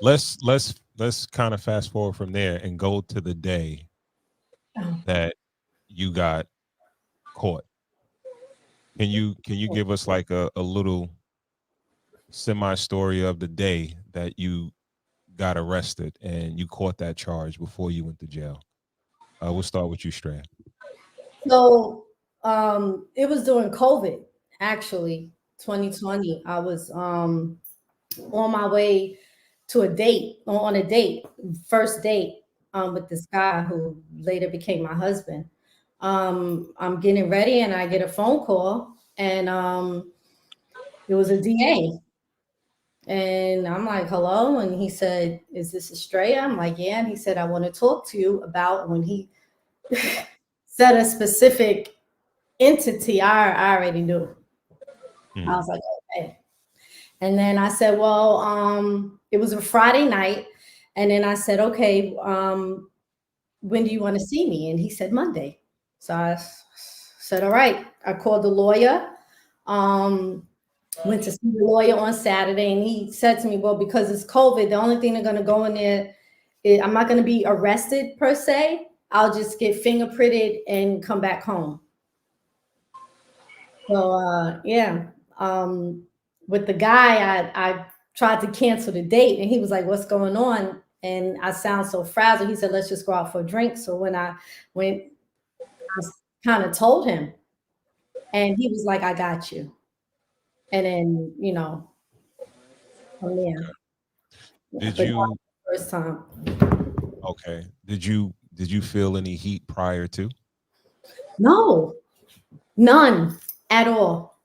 let's kind of fast forward from there and go to the day that you got caught. Can you give us like a little semi story of the day that you got arrested and you caught that charge before you went to jail? We'll start with you, Strand. So it was during COVID, actually, 2020. I was on my way to a date, on a date, first date with this guy who later became my husband. I'm getting ready and I get a phone call and it was a DA. And I'm like, hello. And he said, is this Estrella? I'm like, yeah. And he said, I want to talk to you about when he said a specific entity. I already knew. I was like, okay. And then I said, well, it was a Friday night. And then I said, okay, when do you want to see me? And he said, Monday. So I said, all right. I called the lawyer, went to see the lawyer on Saturday. And he said to me, well, because it's COVID, the only thing they're going to go in there, I'm not going to be arrested per se. I'll just get fingerprinted and come back home. So, yeah. With the guy, I tried to cancel the date and he was like, what's going on? And I sound so frazzled. He said, let's just go out for a drink. So when I went, I kind of told him and he was like, I got you. And then, from there. Did But you first time. okay? Did you feel any heat prior to? No, none at all.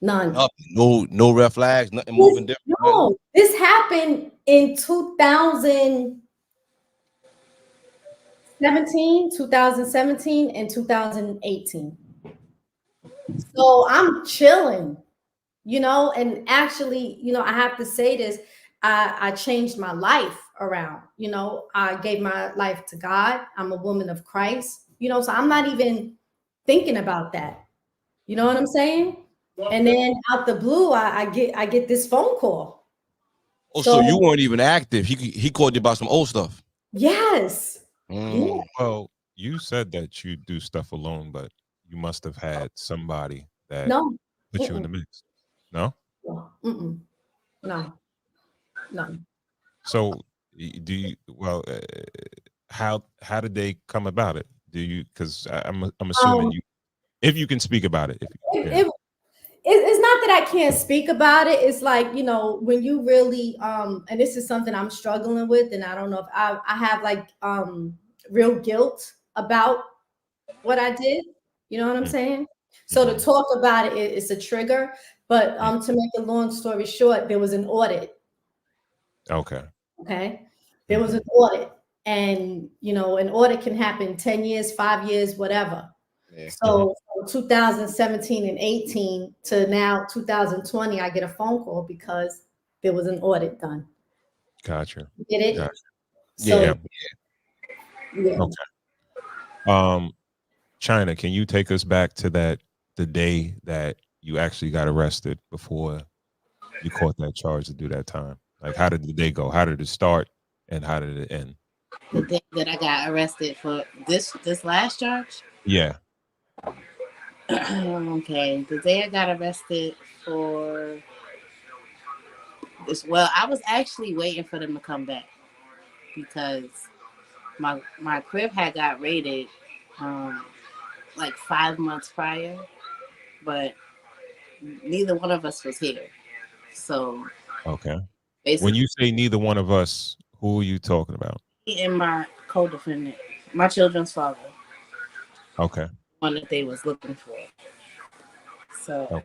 None. No red flags, nothing moving different. No, this happened in 2017, and 2018. So I'm chilling, and actually, I have to say this. I changed my life around, I gave my life to God. I'm a woman of Christ, so I'm not even thinking about that. You know what I'm saying? And then out the blue, I get this phone call. Oh, so you weren't even active. He called you about some old stuff. Yes. Yeah. Well, you said that you do stuff alone, but you must have had somebody that put you in the mix. No? No. No. So do you, how did they come about it? Do you, because I'm assuming if you can speak about it. It's not that I can't speak about it. It's like, when you really, and this is something I'm struggling with, and I don't know if I have like real guilt about what I did. You know what I'm saying? So to talk about it, it's a trigger. But to make a long story short, there was an audit. Okay. There was an audit. And, an audit can happen 10 years, 5 years, whatever. Yeah. So from 2017 and 18 to now 2020, I get a phone call because there was an audit done. Gotcha. Get it? Gotcha. So, yeah. Okay. China, can you take us back to the day that you actually got arrested before you caught that charge to do that time? Like, how did the day go? How did it start and how did it end? The day that I got arrested for this last charge? Yeah. Okay. The day I got arrested for this, I was actually waiting for them to come back because my crib had got raided like 5 months prior, but neither one of us was here. So okay. When you say neither one of us, who are you talking about? Me and my co-defendant, my children's father. Okay. One that they was looking for. So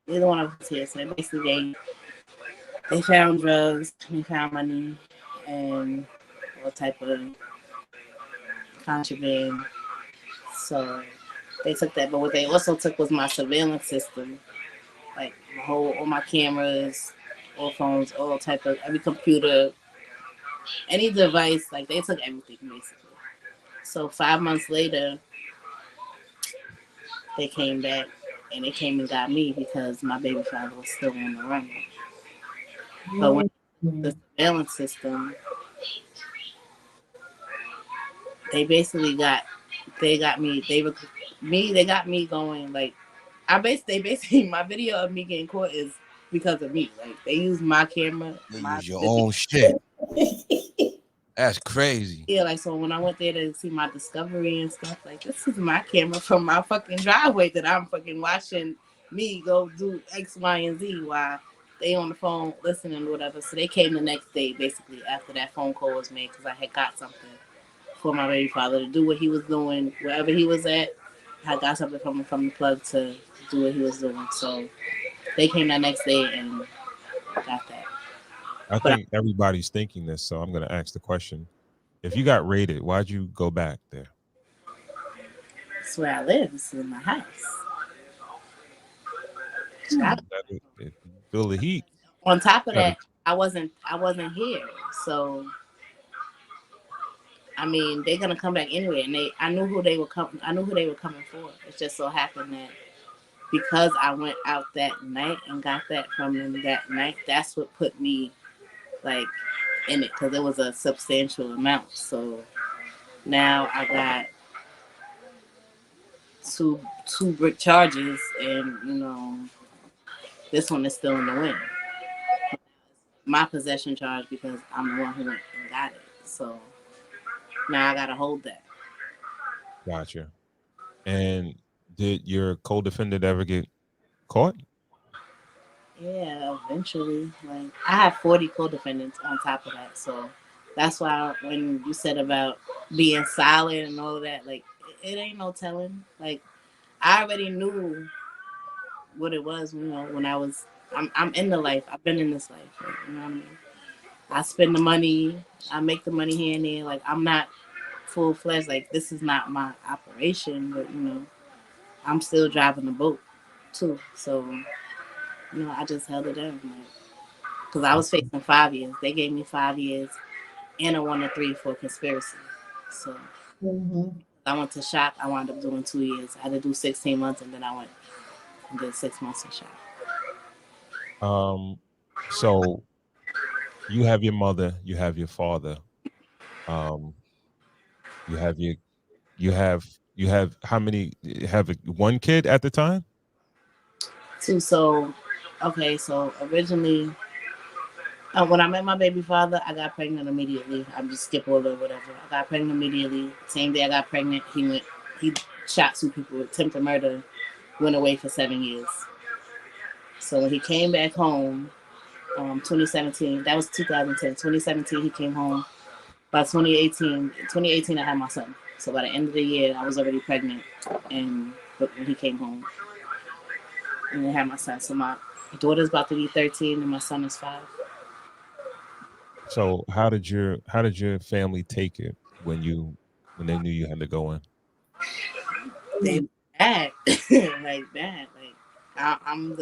neither one of us here. So basically they found drugs, they found money, and all type of contraband. So they took that, but what they also took was my surveillance system, like all my cameras, all phones, all type of every computer, any device. Like they took everything basically. So 5 months later, they came back and they came and got me because my baby father was still on the run. But when the surveillance system, they got me going like they basically my video of me getting caught is because of me. Like they use my camera, They use your own shit. That's crazy. Yeah, like so when I went there to see my discovery and stuff, like this is my camera from my fucking driveway that I'm fucking watching me go do X, Y, and Z while they on the phone listening or whatever. So they came the next day basically after that phone call was made because I had got something for my baby father to do what he was doing wherever he was at. I got something from the plug to do what he was doing. So they came that next day and got that. I think everybody's thinking this, so I'm going to ask the question. If you got raided, why'd you go back there? That's where I live. It's in my house. Feel the heat. On top of that, I wasn't here. So I mean, they're gonna come back anyway, and I knew who they were coming. I knew who they were coming for. It just so happened that because I went out that night and got that from them that night, that's what put me like in it because it was a substantial amount. So now I got two brick charges, and this one is still in the wind. My possession charge because I'm the one who went and got it. So now I gotta hold that. Gotcha. And did your co-defendant ever get caught? Yeah, eventually. Like I have 40 co-defendants on top of that. So that's why when you said about being silent and all of that, like it ain't no telling. Like I already knew what it was, when I'm in the life. I've been in this life. Like, you know what I mean? I spend the money, I make the money here and there. Like I'm not full-fledged, like this is not my operation, but I'm still driving the boat too. So I just held it down, because I was facing 5 years. They gave me 5 years and a 1 to 3 for conspiracy. So I went to shop. I wound up doing 2 years. I had to do 16 months, and then I went and did 6 months in shop. So you have your mother, you have your father, you have how many? You have one kid at the time? 2. So originally, when I met my baby father, I got pregnant immediately. I'm just skip over whatever. I got pregnant immediately. Same day I got pregnant, he shot 2 people with attempted murder, went away for 7 years. So when he came back home, 2017, that was 2010. 2017, he came home. By 2018, I had my son. So by the end of the year, I was already pregnant, and when he came home, and I had my son. So my daughter's about to be 13, and my son is 5. So how did your family take it when they knew you had to go in? They bad, like bad. Like I'm the